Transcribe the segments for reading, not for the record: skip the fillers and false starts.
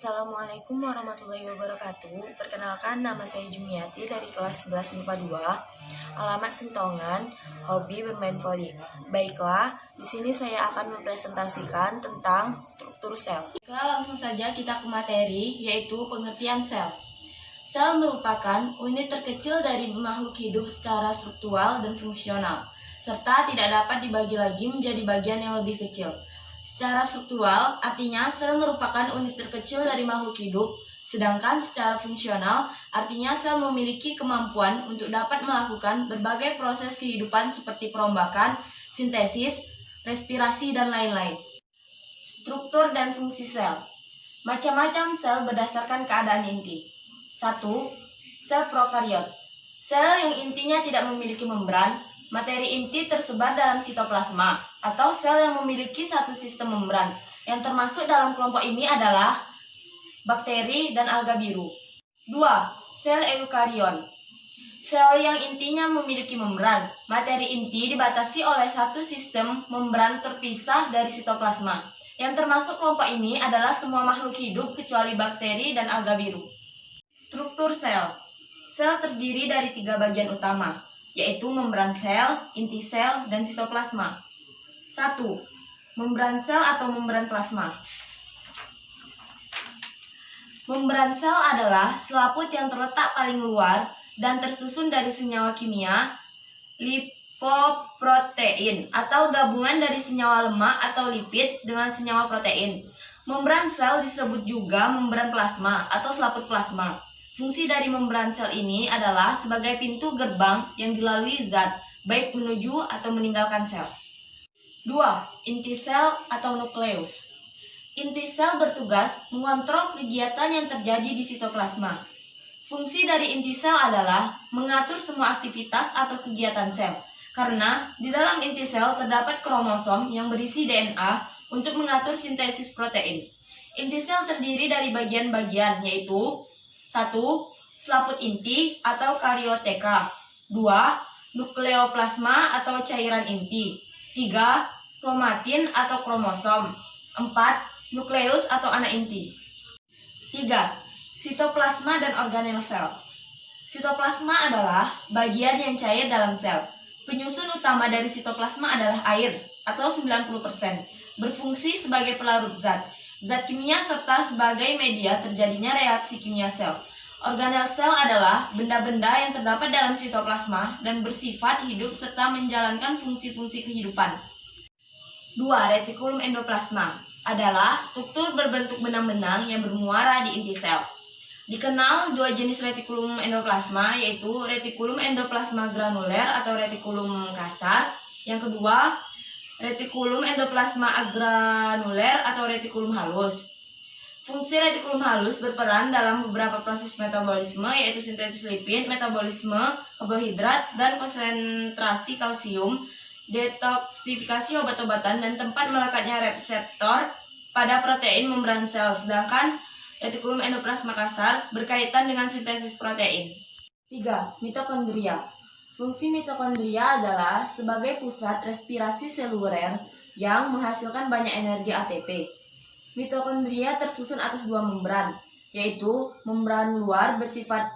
Assalamualaikum warahmatullahi wabarakatuh. Perkenalkan, nama saya Jumiati dari kelas 11 MIPA 2. Alamat Sentongan, hobi bermain voli. Baiklah, di sini saya akan mempresentasikan tentang struktur sel. Langsung saja kita ke materi, yaitu pengertian sel. Sel merupakan unit terkecil dari makhluk hidup secara struktural dan fungsional, serta tidak dapat dibagi lagi menjadi bagian yang lebih kecil. Secara struktural, artinya sel merupakan unit terkecil dari makhluk hidup, sedangkan secara fungsional, artinya sel memiliki kemampuan untuk dapat melakukan berbagai proses kehidupan seperti perombakan, sintesis, respirasi, dan lain-lain. Struktur dan fungsi sel. Macam-macam sel berdasarkan keadaan inti. 1. Sel prokariot. Sel yang intinya tidak memiliki membran. Materi inti tersebar dalam sitoplasma atau sel yang memiliki satu sistem membran. Yang termasuk dalam kelompok ini adalah bakteri dan alga biru. 2. Sel eukarion. Sel yang intinya memiliki membran. Materi inti dibatasi oleh satu sistem membran terpisah dari sitoplasma. Yang termasuk kelompok ini adalah semua makhluk hidup kecuali bakteri dan alga biru. Struktur sel. Sel terdiri dari 3 bagian utama, yaitu membran sel, inti sel, dan sitoplasma. 1. Membran sel atau membran plasma. Membran sel adalah selaput yang terletak paling luar dan tersusun dari senyawa kimia, lipoprotein, atau gabungan dari senyawa lemak atau lipid dengan senyawa protein. Membran sel disebut juga membran plasma atau selaput plasma. Fungsi dari membran sel ini adalah sebagai pintu gerbang yang dilalui zat, baik menuju atau meninggalkan sel. 2. Inti sel atau nukleus. Inti sel bertugas mengontrol kegiatan yang terjadi di sitoplasma. Fungsi dari inti sel adalah mengatur semua aktivitas atau kegiatan sel, karena di dalam inti sel terdapat kromosom yang berisi DNA untuk mengatur sintesis protein. Inti sel terdiri dari bagian-bagian, yaitu 1. Selaput inti atau karioteka. 2. Nukleoplasma atau cairan inti. 3. Kromatin atau kromosom. 4. Nukleus atau anak inti. 3. Sitoplasma dan organel sel. Sitoplasma adalah bagian yang cair dalam sel. Penyusun utama dari sitoplasma adalah air atau 90%, berfungsi sebagai pelarut zat kimia serta sebagai media terjadinya reaksi kimia sel. Organel sel adalah benda-benda yang terdapat dalam sitoplasma dan bersifat hidup serta menjalankan fungsi-fungsi kehidupan. 2. Retikulum endoplasma adalah struktur berbentuk benang-benang yang bermuara di inti sel. Dikenal 2 jenis retikulum endoplasma, yaitu retikulum endoplasma granuler atau retikulum kasar. Yang kedua, retikulum endoplasma agranuler atau retikulum halus. Fungsi retikulum halus berperan dalam beberapa proses metabolisme, yaitu sintesis lipid, metabolisme karbohidrat, dan konsentrasi kalsium, detoksifikasi obat-obatan, dan tempat melekatnya reseptor pada protein membran sel. Sedangkan retikulum endoplasma kasar berkaitan dengan sintesis protein. 3. Mitokondria. Fungsi mitokondria adalah sebagai pusat respirasi seluler yang menghasilkan banyak energi ATP. Mitokondria tersusun atas 2 membran, yaitu membran luar bersifat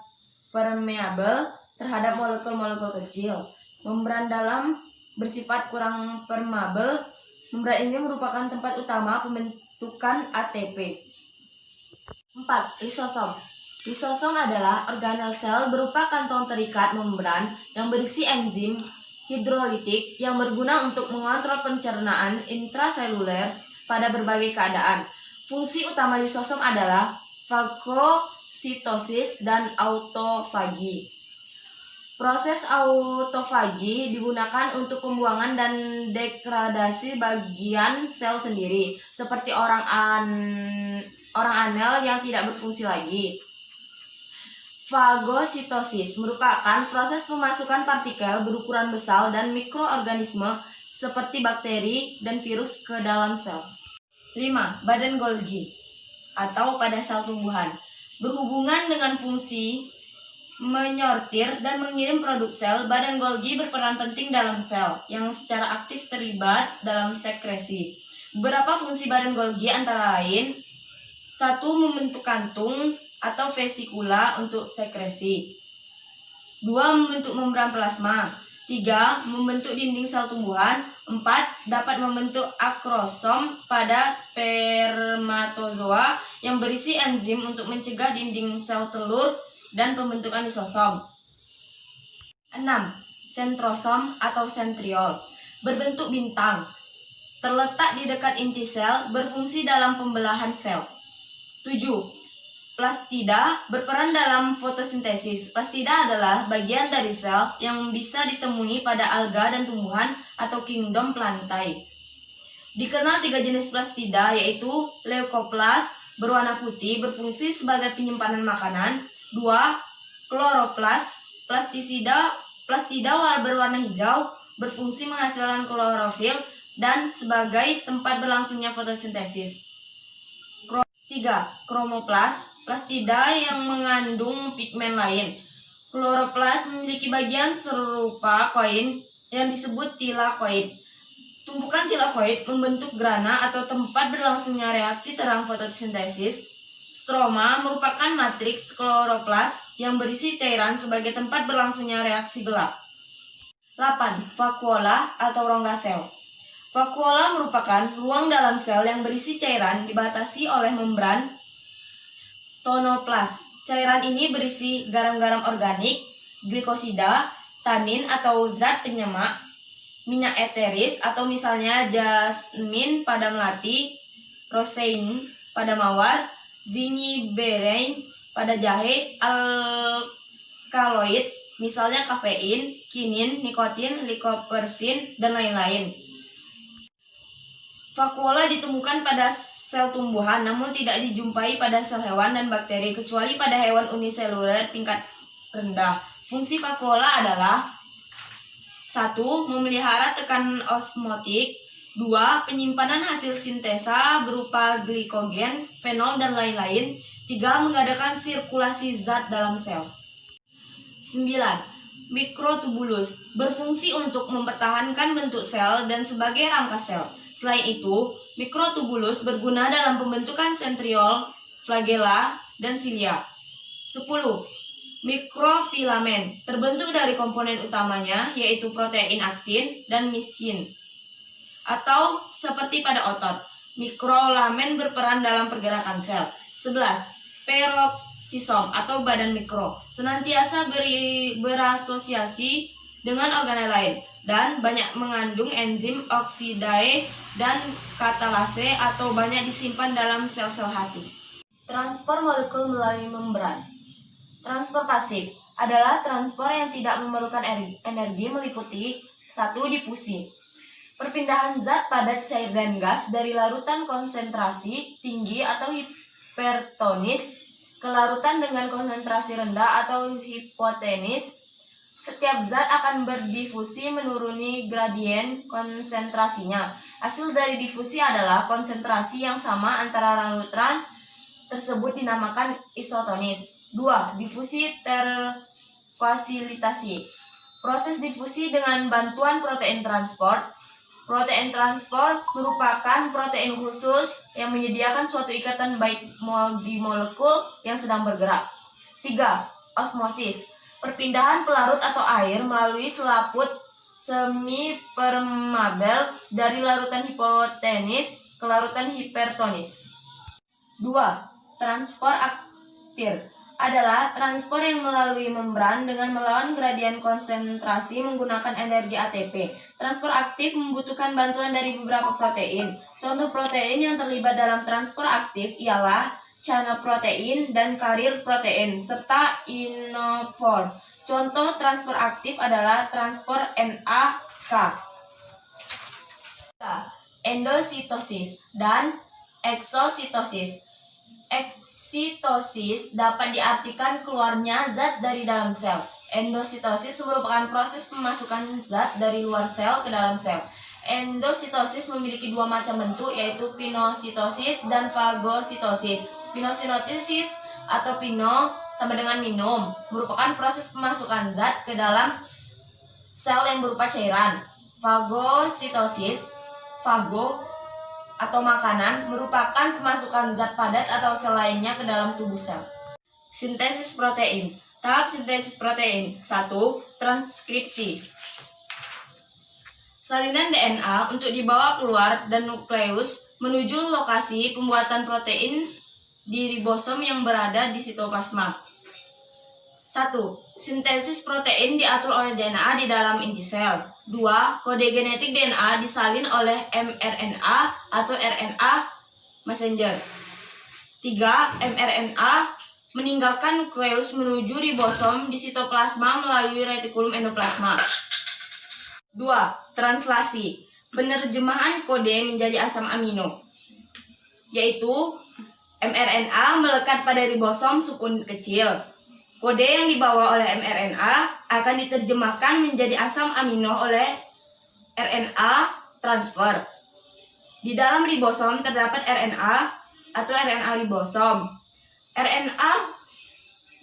permeabel terhadap molekul-molekul kecil. Membran dalam bersifat kurang permeabel. Membran ini merupakan tempat utama pembentukan ATP. 4. Lisosom. Lisosom adalah organel sel berupa kantong terikat membran yang berisi enzim hidrolitik yang berguna untuk mengontrol pencernaan intraseluler pada berbagai keadaan. Fungsi utama lisosom adalah fagositosis dan autofagi. Proses autofagi digunakan untuk pembuangan dan degradasi bagian sel sendiri, seperti orang anel yang tidak berfungsi lagi. Fagositosis merupakan proses pemasukan partikel berukuran besar dan mikroorganisme seperti bakteri dan virus ke dalam sel. 5. Badan Golgi atau pada sel tumbuhan berhubungan dengan fungsi menyortir dan mengirim produk sel. Badan Golgi berperan penting dalam sel yang secara aktif terlibat dalam sekresi. Beberapa fungsi badan Golgi antara lain: 1. Membentuk kantung atau vesikula untuk sekresi. 2. Membentuk membran plasma. 3. Membentuk dinding sel tumbuhan. 4. Dapat membentuk akrosom pada spermatozoa yang berisi enzim untuk mencegah dinding sel telur dan pembentukan lisosom. 6. Sentrosom atau sentriol. Berbentuk bintang. Terletak di dekat inti sel, berfungsi dalam pembelahan sel. 7. Plastida berperan dalam fotosintesis. Plastida adalah bagian dari sel yang bisa ditemui pada alga dan tumbuhan atau kingdom plantae. Dikenal 3 jenis plastida, yaitu leukoplas berwarna putih berfungsi sebagai penyimpanan makanan. 2. Kloroplas. Plastida berwarna hijau berfungsi menghasilkan klorofil dan sebagai tempat berlangsungnya fotosintesis. 3. Kromoplas. Plastida yang mengandung pigmen lain. Kloroplas memiliki bagian serupa koin yang disebut tilakoid. Tumpukan tilakoid membentuk grana atau tempat berlangsungnya reaksi terang fotosintesis. Stroma merupakan matriks kloroplas yang berisi cairan sebagai tempat berlangsungnya reaksi gelap. 8. Vakuola atau rongga sel. Vakuola merupakan ruang dalam sel yang berisi cairan dibatasi oleh membran tonoplas. Cairan ini berisi garam-garam organik, glikosida, tanin atau zat penyemak, minyak eteris atau misalnya jasmin pada melati, rosein pada mawar, zingiberine pada jahe, alkaloid misalnya kafein, kinin, nikotin, likopersin, dan lain-lain. Vakuola ditemukan pada sel tumbuhan namun tidak dijumpai pada sel hewan dan bakteri kecuali pada hewan uniseluler tingkat rendah. Fungsi vakuola adalah 1. Memelihara tekanan osmotik. 2. Penyimpanan hasil sintesa berupa glikogen, fenol, dan lain-lain. 3. Mengadakan sirkulasi zat dalam sel. 9. Mikrotubulus berfungsi untuk mempertahankan bentuk sel dan sebagai rangka sel. Selain itu, mikrotubulus berguna dalam pembentukan sentriol, flagella, dan silia. 10. Mikrofilamen terbentuk dari komponen utamanya yaitu protein aktin dan misin. Atau seperti pada otot, mikrolamen berperan dalam pergerakan sel. 11. Peroksisom atau badan mikro senantiasa berasosiasi dengan organel lain dan banyak mengandung enzim oksidase dan katalase atau banyak disimpan dalam sel-sel hati. Transport molekul melalui membran. Transport pasif adalah transport yang tidak memerlukan energi meliputi 1. Difusi. Perpindahan zat padat cair dan gas dari larutan konsentrasi tinggi atau hipertonis ke larutan dengan konsentrasi rendah atau hipotenis. Setiap zat akan berdifusi menuruni gradien konsentrasinya. Hasil dari difusi adalah konsentrasi yang sama antara larutan tersebut dinamakan isotonis. 2. Difusi terfasilitasi. Proses difusi dengan bantuan protein transport. Protein transport merupakan protein khusus yang menyediakan suatu ikatan baik di molekul yang sedang bergerak. 3. Osmosis. Perpindahan pelarut atau air melalui selaput semi-permeabel dari larutan hipotenis ke larutan hipertonis. 2. Transport aktif adalah transport yang melalui membran dengan melawan gradien konsentrasi menggunakan energi ATP. Transport aktif membutuhkan bantuan dari beberapa protein. Contoh protein yang terlibat dalam transport aktif ialah channel protein dan carrier protein serta inofor. Contoh transport aktif adalah transport NAK. Endositosis dan eksositosis. Eksitosis dapat diartikan keluarnya zat dari dalam sel. Endositosis merupakan proses pemasukan zat dari luar sel ke dalam sel. Endositosis memiliki 2 macam bentuk yaitu pinositosis dan fagositosis. Pinositosis atau pino sama dengan minum merupakan proses pemasukan zat ke dalam sel yang berupa cairan. Fagositosis atau makanan merupakan pemasukan zat padat atau sel lainnya ke dalam tubuh sel. Sintesis protein. Tahap sintesis protein. 1. Transkripsi. Salinan DNA untuk dibawa keluar dan nukleus menuju lokasi pembuatan protein di ribosom yang berada di sitoplasma. 1. Sintesis protein diatur oleh DNA di dalam inti sel. 2. Kode genetik DNA disalin oleh mRNA atau RNA messenger. 3. mRNA meninggalkan nukleus menuju ribosom di sitoplasma melalui retikulum endoplasma. 2. Translasi. Penerjemahan kode menjadi asam amino, yaitu mRNA melekat pada ribosom subunit kecil. Kode yang dibawa oleh mRNA akan diterjemahkan menjadi asam amino oleh RNA transfer. Di dalam ribosom terdapat RNA atau RNA ribosom. RNA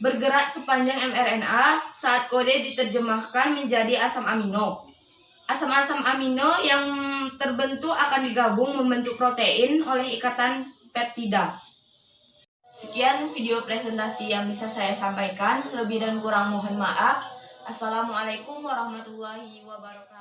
bergerak sepanjang mRNA saat kode diterjemahkan menjadi asam amino. Asam-asam amino yang terbentuk akan digabung membentuk protein oleh ikatan peptida. Sekian video presentasi yang bisa saya sampaikan. Lebih dan kurang mohon maaf. Assalamualaikum warahmatullahi wabarakatuh.